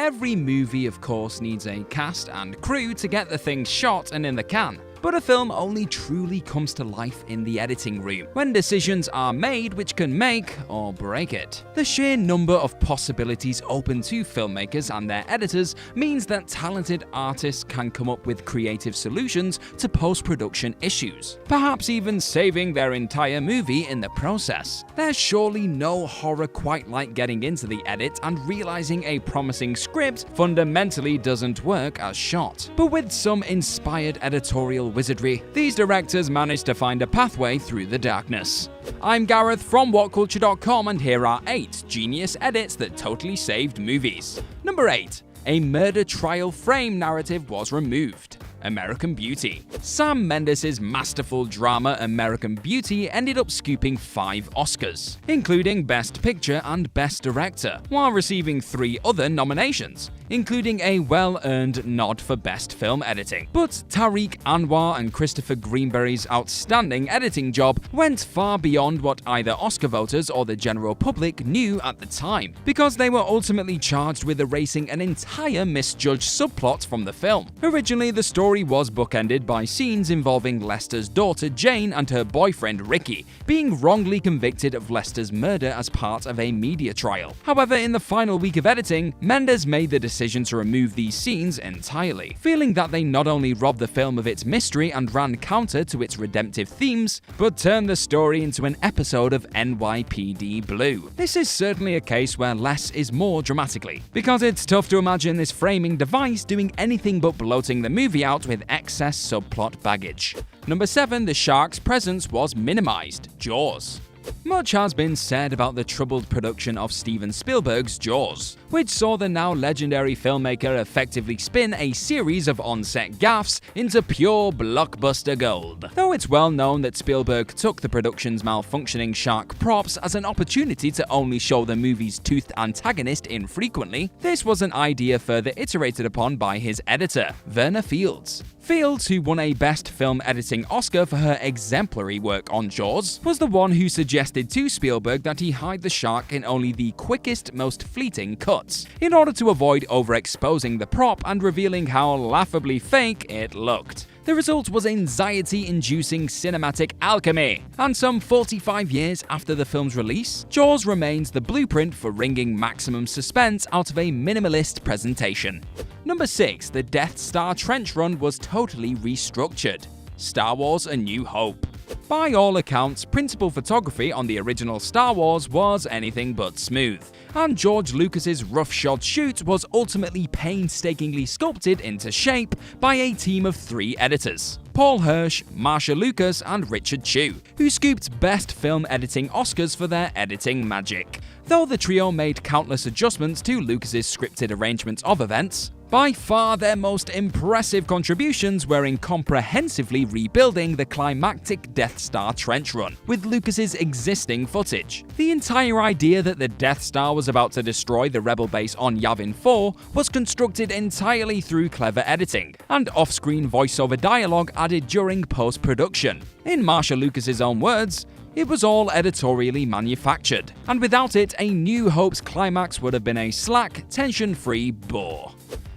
Every movie, of course, needs a cast and crew to get the thing shot and in the can. But a film only truly comes to life in the editing room, when decisions are made which can make or break it. The sheer number of possibilities open to filmmakers and their editors means that talented artists can come up with creative solutions to post-production issues, perhaps even saving their entire movie in the process. There's surely no horror quite like getting into the edit and realizing a promising script fundamentally doesn't work as shot. But with some inspired editorial wizardry, these directors managed to find a pathway through the darkness. I'm Gareth from Whatculture.com, and here are 8 genius edits that totally saved movies. Number 8. A murder trial frame narrative was removed. American Beauty. Sam Mendes' masterful drama American Beauty ended up scooping 5 Oscars, including Best Picture and Best Director, while receiving 3 other nominations, including a well-earned nod for Best Film Editing. But Tariq Anwar and Christopher Greenberry's outstanding editing job went far beyond what either Oscar voters or the general public knew at the time, because they were ultimately charged with erasing an entire misjudged subplot from the film. Originally, the story was bookended by scenes involving Lester's daughter Jane and her boyfriend Ricky being wrongly convicted of Lester's murder as part of a media trial. However, in the final week of editing, Mendes made the decision to remove these scenes entirely, feeling that they not only robbed the film of its mystery and ran counter to its redemptive themes, but turned the story into an episode of NYPD Blue. This is certainly a case where less is more dramatically, because it's tough to imagine this framing device doing anything but bloating the movie out with excess subplot baggage. Number 7. The shark's presence was minimized. Jaws. Much has been said about the troubled production of Steven Spielberg's Jaws, which saw the now legendary filmmaker effectively spin a series of on-set gaffes into pure blockbuster gold. Though it's well known that Spielberg took the production's malfunctioning shark props as an opportunity to only show the movie's toothed antagonist infrequently, this was an idea further iterated upon by his editor, Verna Fields. Fields, who won a Best Film Editing Oscar for her exemplary work on Jaws, was the one who suggested to Spielberg that he hide the shark in only the quickest, most fleeting cuts, in order to avoid overexposing the prop and revealing how laughably fake it looked. The result was anxiety-inducing cinematic alchemy, and some 45 years after the film's release, Jaws remains the blueprint for wringing maximum suspense out of a minimalist presentation. Number 6. The Death Star trench run was totally restructured. Star Wars: A New Hope. By all accounts, principal photography on the original Star Wars was anything but smooth, and George Lucas's roughshod shoot was ultimately painstakingly sculpted into shape by a team of 3 editors: Paul Hirsch, Marsha Lucas, and Richard Chew, who scooped Best Film Editing Oscars for their editing magic. Though the trio made countless adjustments to Lucas's scripted arrangements of events, by far their most impressive contributions were in comprehensively rebuilding the climactic Death Star trench run with Lucas's existing footage. The entire idea that the Death Star was about to destroy the rebel base on Yavin 4 was constructed entirely through clever editing and off-screen voiceover dialogue added during post-production. In Marsha Lucas's own words, it was all editorially manufactured, and without it, A New Hope's climax would have been a slack, tension-free bore.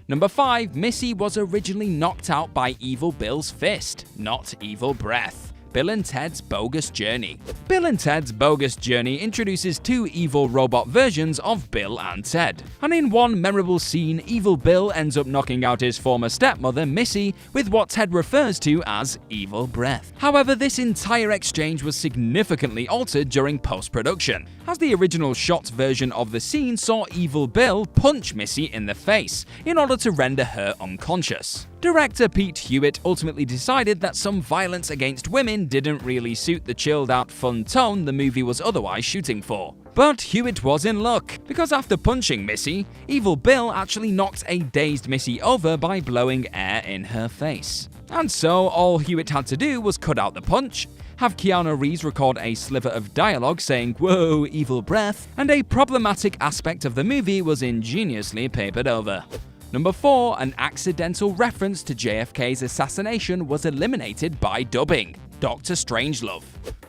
Number 5. Missy was originally knocked out by Evil Bill's fist, not evil breath. Bill and Ted's Bogus Journey. Bill and Ted's Bogus Journey introduces 2 evil robot versions of Bill and Ted, and in one memorable scene, Evil Bill ends up knocking out his former stepmother, Missy, with what Ted refers to as evil breath. However, this entire exchange was significantly altered during post-production, as the original shot version of the scene saw Evil Bill punch Missy in the face in order to render her unconscious. Director Pete Hewitt ultimately decided that some violence against women didn't really suit the chilled-out fun tone the movie was otherwise shooting for. But Hewitt was in luck, because after punching Missy, Evil Bill actually knocked a dazed Missy over by blowing air in her face. And so all Hewitt had to do was cut out the punch, have Keanu Reeves record a sliver of dialogue saying "whoa, evil breath," and a problematic aspect of the movie was ingeniously papered over. Number 4. An accidental reference to JFK's assassination was eliminated by dubbing. Dr. Strangelove.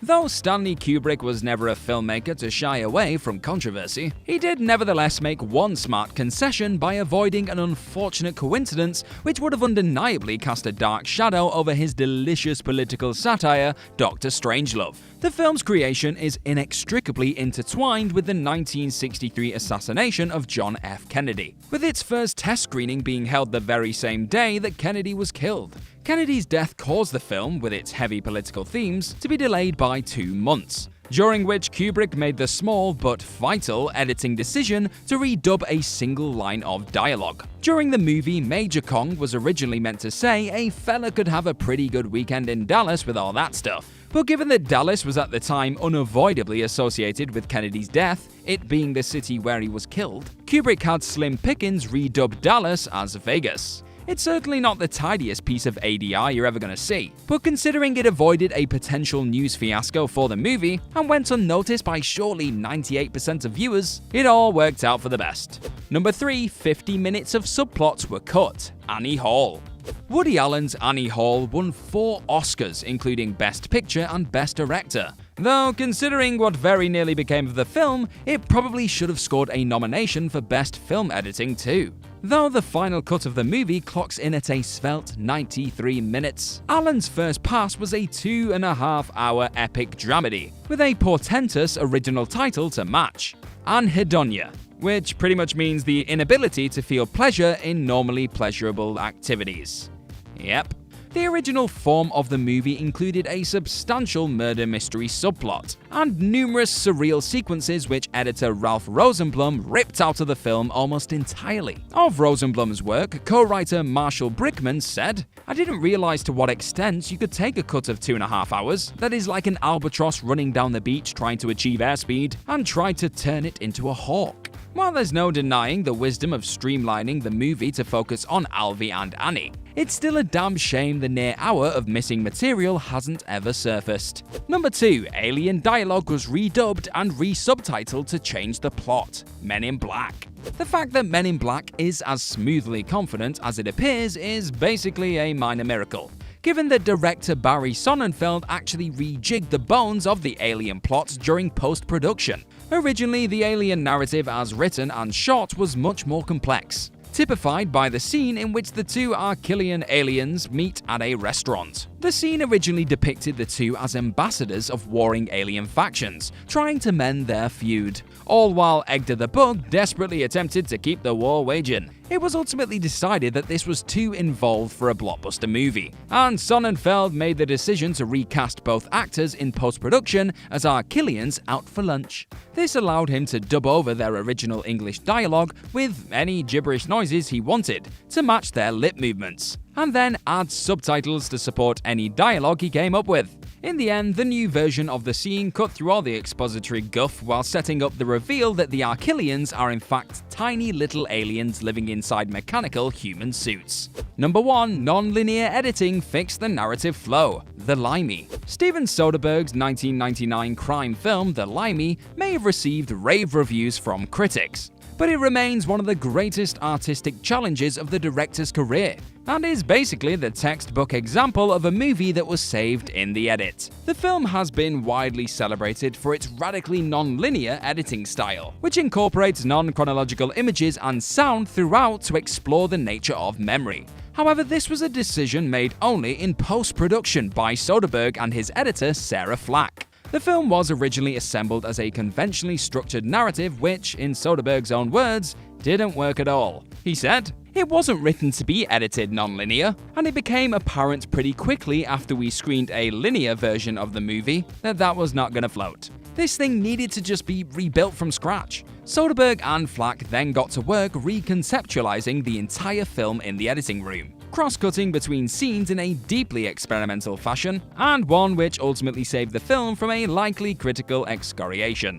Though Stanley Kubrick was never a filmmaker to shy away from controversy, he did nevertheless make one smart concession by avoiding an unfortunate coincidence which would have undeniably cast a dark shadow over his delicious political satire, Dr. Strangelove. The film's creation is inextricably intertwined with the 1963 assassination of John F. Kennedy, with its first test screening being held the very same day that Kennedy was killed. Kennedy's death caused the film, with its heavy political themes, to be delayed by 2 months, during which Kubrick made the small but vital editing decision to redub a single line of dialogue. During the movie, Major Kong was originally meant to say a fella could have a pretty good weekend in Dallas with all that stuff. But given that Dallas was at the time unavoidably associated with Kennedy's death, it being the city where he was killed, Kubrick had Slim Pickens redub Dallas as Vegas. It's certainly not the tidiest piece of ADR you're ever going to see, but considering it avoided a potential news fiasco for the movie and went unnoticed by surely 98% of viewers, it all worked out for the best. Number 3, 50 minutes of subplots were cut. Annie Hall. Woody Allen's Annie Hall won 4 Oscars, including Best Picture and Best Director. Though, considering what very nearly became of the film, it probably should have scored a nomination for Best Film Editing too. Though the final cut of the movie clocks in at a svelte 93 minutes, Allen's first pass was a 2.5-hour epic dramedy, with a portentous original title to match, Anhedonia, which pretty much means the inability to feel pleasure in normally pleasurable activities. Yep. The original form of the movie included a substantial murder mystery subplot, and numerous surreal sequences which editor Ralph Rosenblum ripped out of the film almost entirely. Of Rosenblum's work, co-writer Marshall Brickman said, "I didn't realize to what extent you could take a cut of 2.5 hours that is like an albatross running down the beach trying to achieve airspeed and try to turn it into a hawk." While there's no denying the wisdom of streamlining the movie to focus on Alvy and Annie, it's still a damn shame the near hour of missing material hasn't ever surfaced. Number 2, alien dialogue was redubbed and re-subtitled to change the plot. Men in Black. The fact that Men in Black is as smoothly confident as it appears is basically a minor miracle, given that director Barry Sonnenfeld actually rejigged the bones of the alien plot during post-production. Originally, the alien narrative as written and shot was much more complex, typified by the scene in which the two Arquillian aliens meet at a restaurant. The scene originally depicted the two as ambassadors of warring alien factions, trying to mend their feud, all while Egder the Bug desperately attempted to keep the war waging. It was ultimately decided that this was too involved for a blockbuster movie, and Sonnenfeld made the decision to recast both actors in post-production as Arquillians out for lunch. This allowed him to dub over their original English dialogue with any gibberish noises he wanted to match their lip movements, and then add subtitles to support any dialogue he came up with. In the end, the new version of the scene cut through all the expository guff while setting up the reveal that the Arquillians are in fact tiny little aliens living inside mechanical human suits. Number 1, non-linear editing fixed the narrative flow. The Limey. Steven Soderbergh's 1999 crime film, The Limey, may have received rave reviews from critics, but it remains one of the greatest artistic challenges of the director's career, and is basically the textbook example of a movie that was saved in the edit. The film has been widely celebrated for its radically non-linear editing style, which incorporates non-chronological images and sound throughout to explore the nature of memory. However, this was a decision made only in post-production by Soderbergh and his editor Sarah Flack. The film was originally assembled as a conventionally structured narrative which, in Soderbergh's own words, didn't work at all. He said, "It wasn't written to be edited non-linear, and it became apparent pretty quickly after we screened a linear version of the movie that was not gonna float. This thing needed to just be rebuilt from scratch." Soderbergh and Flack then got to work reconceptualizing the entire film in the editing room, cross-cutting between scenes in a deeply experimental fashion, and one which ultimately saved the film from a likely critical excoriation.